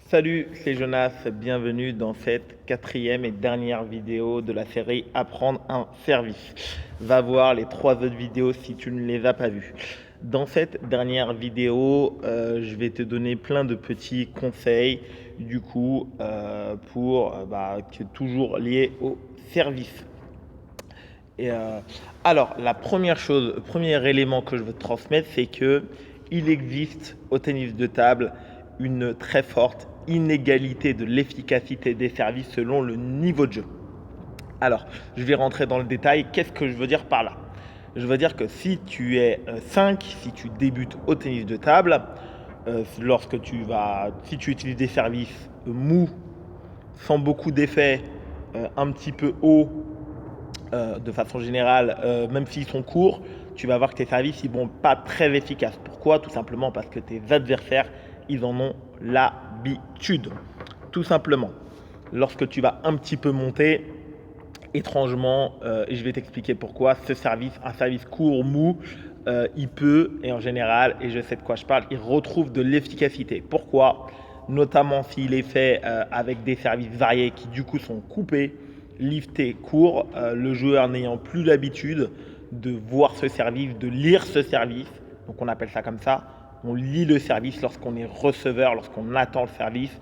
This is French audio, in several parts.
Salut, c'est Jonas, bienvenue dans cette quatrième et dernière vidéo de la série Apprendre un service. Va voir les trois autres vidéos si tu ne les as pas vues. Dans cette dernière vidéo, je vais te donner plein de petits conseils qui est toujours lié au service. Et alors, la première chose, le premier élément que je veux te transmettre, c'est que il existe au tennis de table une très forte inégalité de l'efficacité des services selon le niveau de jeu. Alors, je vais rentrer dans le détail. Qu'est-ce que je veux dire par là? Je veux dire que si tu es 5, si tu débutes au tennis de table, si tu utilises des services mous, sans beaucoup d'effets, un petit peu hauts, de façon générale, même s'ils sont courts, tu vas voir que tes services ils vont pas très efficaces. Pourquoi? Tout simplement parce que tes adversaires, ils en ont l'habitude. Tout simplement. Lorsque tu vas un petit peu monter, étrangement, et je vais t'expliquer pourquoi, un service court, mou, il peut, et en général, et je sais de quoi je parle, il retrouve de l'efficacité. Pourquoi? Notamment s'il est fait avec des services variés qui du coup sont coupés, liftés, courts, le joueur n'ayant plus l'habitude de voir ce service, de lire ce service, donc on appelle ça comme ça, on lit le service lorsqu'on est receveur, lorsqu'on attend le service,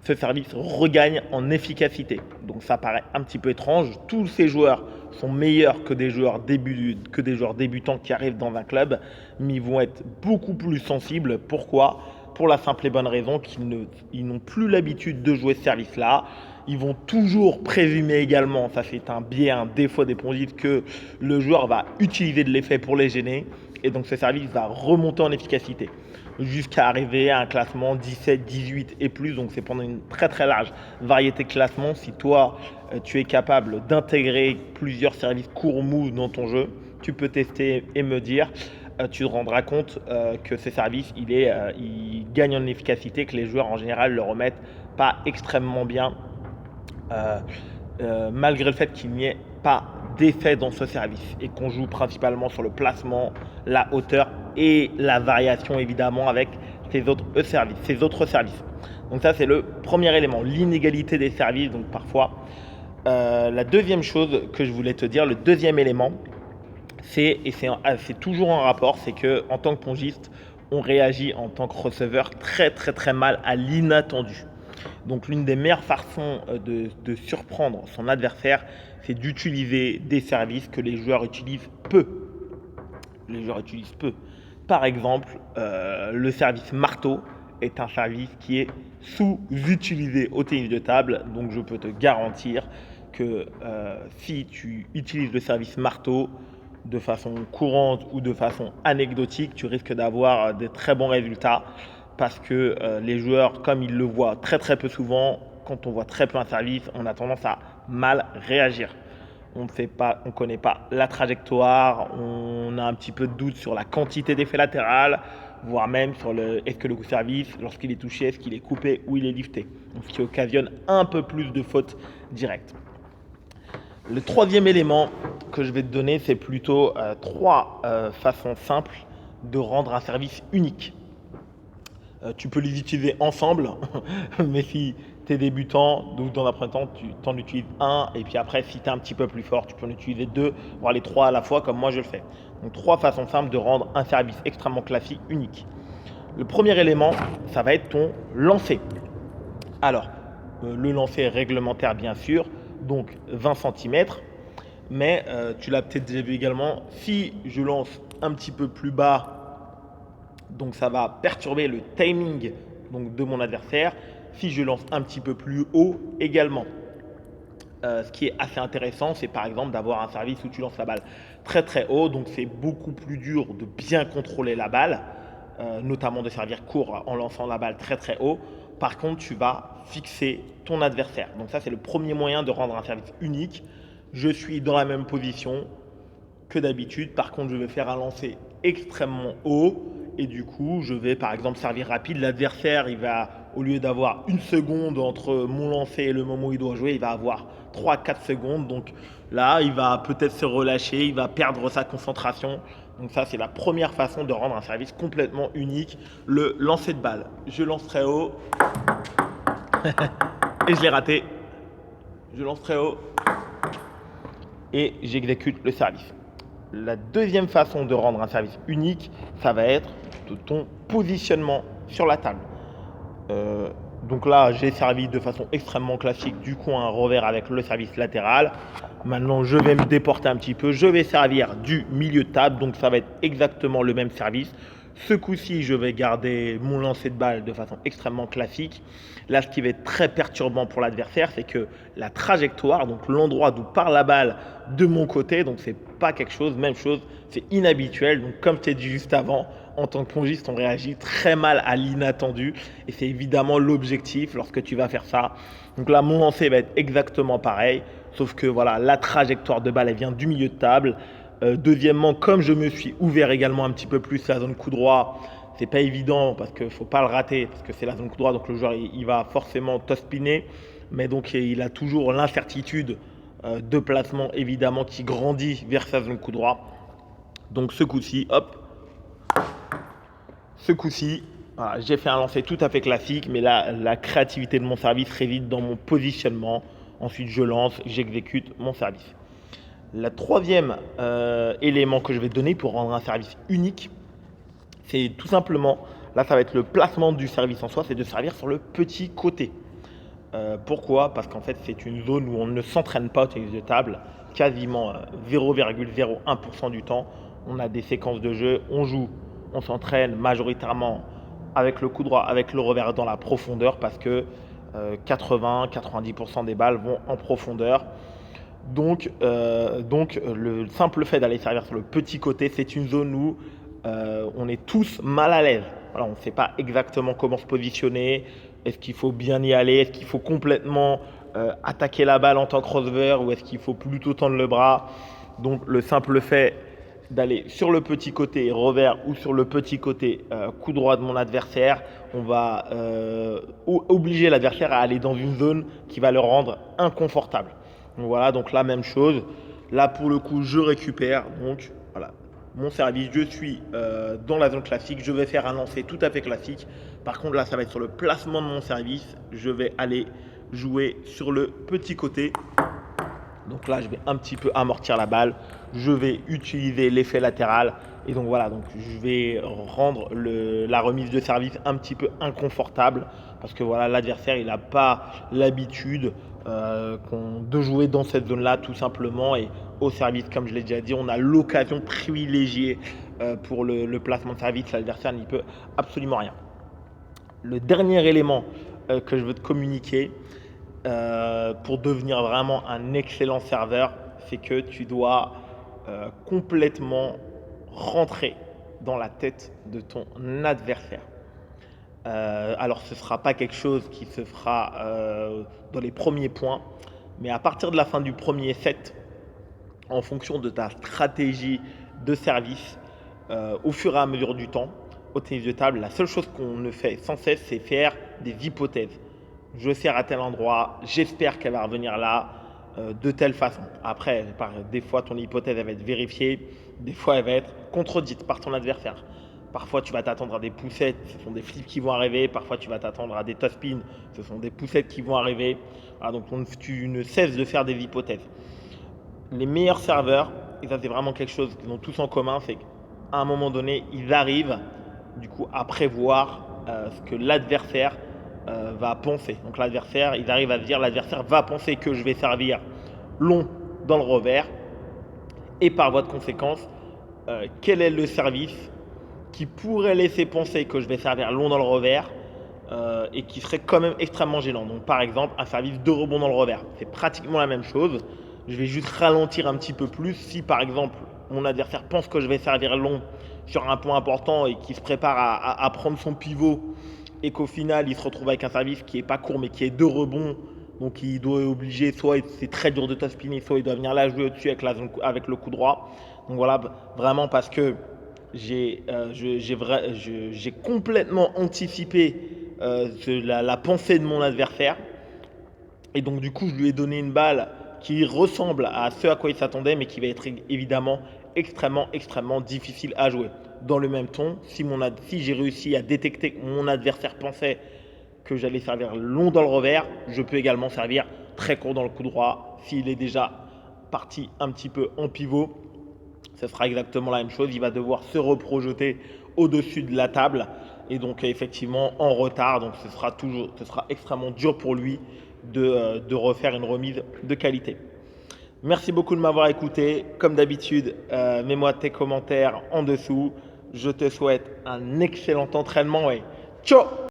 ce service regagne en efficacité. Donc ça paraît un petit peu étrange. Tous ces joueurs sont meilleurs que des joueurs débutants qui arrivent dans un club, mais ils vont être beaucoup plus sensibles. Pourquoi? Pour la simple et bonne raison qu'ils n'ont plus l'habitude de jouer ce service-là. Ils vont toujours présumer également, ça c'est un biais, un défaut des pongistes, que le joueur va utiliser de l'effet pour les gêner. Et donc ce service va remonter en efficacité jusqu'à arriver à un classement 17, 18 et plus. Donc c'est pendant une très très large variété de classements. Si toi, tu es capable d'intégrer plusieurs services courts mous dans ton jeu, tu peux tester et me dire. Tu te rendras compte que ces services, il gagne en efficacité, que les joueurs en général le remettent pas extrêmement bien, malgré le fait qu'il n'y ait pas d'effet dans ce service et qu'on joue principalement sur le placement, la hauteur et la variation évidemment avec ces autres services. Donc ça c'est le premier élément, l'inégalité des services. Donc parfois, la deuxième chose que je voulais te dire, le deuxième élément, c'est toujours en rapport, c'est que en tant que pongiste, on réagit en tant que receveur très très très mal à l'inattendu. Donc l'une des meilleures façons de surprendre son adversaire, c'est d'utiliser des services que les joueurs utilisent peu. Par exemple, le service marteau est un service qui est sous-utilisé au tennis de table. Donc je peux te garantir que si tu utilises le service marteau de façon courante ou de façon anecdotique, tu risques d'avoir des très bons résultats parce que les joueurs, comme ils le voient très très peu souvent, quand on voit très peu un service, on a tendance à mal réagir. On ne connaît pas la trajectoire, on a un petit peu de doute sur la quantité d'effet latéral, voire même sur est-ce que le service, lorsqu'il est touché, est-ce qu'il est coupé ou il est lifté. Donc, ce qui occasionne un peu plus de fautes directes. Le troisième élément que je vais te donner, c'est plutôt trois façons simples de rendre un service unique. Tu peux les utiliser ensemble, mais si tu es débutant, donc dans un premier temps, tu en utilises un, et puis après, si tu es un petit peu plus fort, tu peux en utiliser deux, voire les trois à la fois, comme moi je le fais. Donc trois façons simples de rendre un service extrêmement classique unique. Le premier élément, ça va être ton lancer. Alors, le lancer réglementaire bien sûr, donc 20 cm, mais tu l'as peut-être déjà vu également, si je lance un petit peu plus bas, donc ça va perturber le timing donc, de mon adversaire. Si je lance un petit peu plus haut également. Ce qui est assez intéressant, c'est par exemple d'avoir un service où tu lances la balle très très haut, donc c'est beaucoup plus dur de bien contrôler la balle, notamment de servir court en lançant la balle très très haut. Par contre, tu vas fixer ton adversaire. Donc ça, c'est le premier moyen de rendre un service unique. Je suis dans la même position que d'habitude. Par contre, je vais faire un lancer extrêmement haut et du coup, je vais par exemple servir rapide. L'adversaire, il va, au lieu d'avoir une seconde entre mon lancer et le moment où il doit jouer, il va avoir 3-4 secondes. Donc là, il va peut-être se relâcher, il va perdre sa concentration. Donc ça, c'est la première façon de rendre un service complètement unique, le lancer de balle. Je lance très haut, Et je l'ai raté. Je lance très haut et j'exécute le service. La deuxième façon de rendre un service unique, ça va être de ton positionnement sur la table. Euh, donc là, j'ai servi de façon extrêmement classique du coup un revers avec le service latéral. Maintenant, je vais me déporter un petit peu. Je vais servir du milieu de table, donc ça va être exactement le même service. Ce coup-ci, je vais garder mon lancer de balle de façon extrêmement classique. Là, ce qui va être très perturbant pour l'adversaire, c'est que la trajectoire, donc l'endroit d'où part la balle de mon côté, donc c'est pas quelque chose, même chose, c'est inhabituel. Donc comme je t'ai dit juste avant, en tant que plongiste, on réagit très mal à l'inattendu et c'est évidemment l'objectif lorsque tu vas faire ça. Donc là, mon lancer va être exactement pareil, sauf que voilà, la trajectoire de balle, elle vient du milieu de table. Deuxièmement, comme je me suis ouvert également un petit peu plus la zone coup droit, c'est pas évident parce qu'il ne faut pas le rater, parce que c'est la zone coup droit, donc le joueur il va forcément top-spinner, mais donc il a toujours l'incertitude de placement évidemment qui grandit vers sa zone coup droit. Donc ce coup-ci, hop, ce coup-ci, voilà, j'ai fait un lancer tout à fait classique, mais là, la créativité de mon service réside dans mon positionnement. Ensuite, je lance, j'exécute mon service. Le troisième élément que je vais te donner pour rendre un service unique, c'est tout simplement, là ça va être le placement du service en soi, c'est de servir sur le petit côté. Pourquoi? Parce qu'en fait c'est une zone où on ne s'entraîne pas au tennis de table, quasiment 0,01% du temps. On a des séquences de jeu, on joue, on s'entraîne majoritairement avec le coup droit, avec le revers dans la profondeur parce que 80-90% des balles vont en profondeur. Donc, le simple fait d'aller servir sur le petit côté, c'est une zone où on est tous mal à l'aise. Voilà, on ne sait pas exactement comment se positionner. Est-ce qu'il faut bien y aller? Est-ce qu'il faut complètement attaquer la balle en tant que receveur ou est-ce qu'il faut plutôt tendre le bras? Donc, le simple fait d'aller sur le petit côté revers ou sur le petit côté coup droit de mon adversaire, on va obliger l'adversaire à aller dans une zone qui va le rendre inconfortable. Donc voilà, donc la même chose. Là pour le coup, je récupère. Donc voilà, mon service, je suis dans la zone classique. Je vais faire un lancer tout à fait classique. Par contre, là, ça va être sur le placement de mon service. Je vais aller jouer sur le petit côté. Donc là, je vais un petit peu amortir la balle. Je vais utiliser l'effet latéral. Et donc voilà, donc je vais rendre la remise de service un petit peu inconfortable. Parce que voilà, l'adversaire, il n'a pas l'habitude de jouer dans cette zone-là, tout simplement. Et au service, comme je l'ai déjà dit, on a l'occasion privilégiée pour le placement de service. L'adversaire n'y peut absolument rien. Le dernier élément que je veux te communiquer, pour devenir vraiment un excellent serveur, c'est que tu dois complètement rentrer dans la tête de ton adversaire. Alors ce ne sera pas quelque chose qui se fera dans les premiers points, mais à partir de la fin du premier set, en fonction de ta stratégie de service, au fur et à mesure du temps, au tennis de table, la seule chose qu'on ne fait sans cesse, c'est faire des hypothèses. Je sers à tel endroit, j'espère qu'elle va revenir là, de telle façon. Après, des fois, ton hypothèse elle va être vérifiée, des fois, elle va être contredite par ton adversaire. Parfois, tu vas t'attendre à des poussettes, ce sont des flips qui vont arriver. Parfois, tu vas t'attendre à des top spins, ce sont des poussettes qui vont arriver. Voilà, donc, tu ne cesses de faire des hypothèses. Les meilleurs serveurs, et ça, c'est vraiment quelque chose qu'ils ont tous en commun, c'est qu'à un moment donné, ils arrivent du coup à prévoir ce que l'adversaire va penser. Donc l'adversaire, ils arrivent à se dire, l'adversaire va penser que je vais servir long dans le revers et par voie de conséquence, quel est le service qui pourrait laisser penser que je vais servir long dans le revers et qui serait quand même extrêmement gênant. Donc par exemple, un service de rebond dans le revers. C'est pratiquement la même chose. Je vais juste ralentir un petit peu plus. Si par exemple, mon adversaire pense que je vais servir long sur un point important et qu'il se prépare à prendre son pivot et qu'au final, il se retrouve avec un service qui n'est pas court mais qui est de rebond. Donc il doit obliger, soit c'est très dur de top spinner, soit il doit venir là jouer au-dessus avec le coup droit. Donc voilà, vraiment parce que j'ai complètement anticipé la pensée de mon adversaire. Et donc du coup, je lui ai donné une balle qui ressemble à ce à quoi il s'attendait, mais qui va être évidemment extrêmement difficile à jouer. Dans le même ton, si j'ai réussi à détecter que mon adversaire pensait que j'allais servir long dans le revers, je peux également servir très court dans le coup droit. S'il est déjà parti un petit peu en pivot, ce sera exactement la même chose. Il va devoir se reprojeter au-dessus de la table et donc effectivement en retard. Donc ce sera extrêmement dur pour lui de refaire une remise de qualité. Merci beaucoup de m'avoir écouté. Comme d'habitude, mets-moi tes commentaires en dessous. Je te souhaite un excellent entraînement et ciao!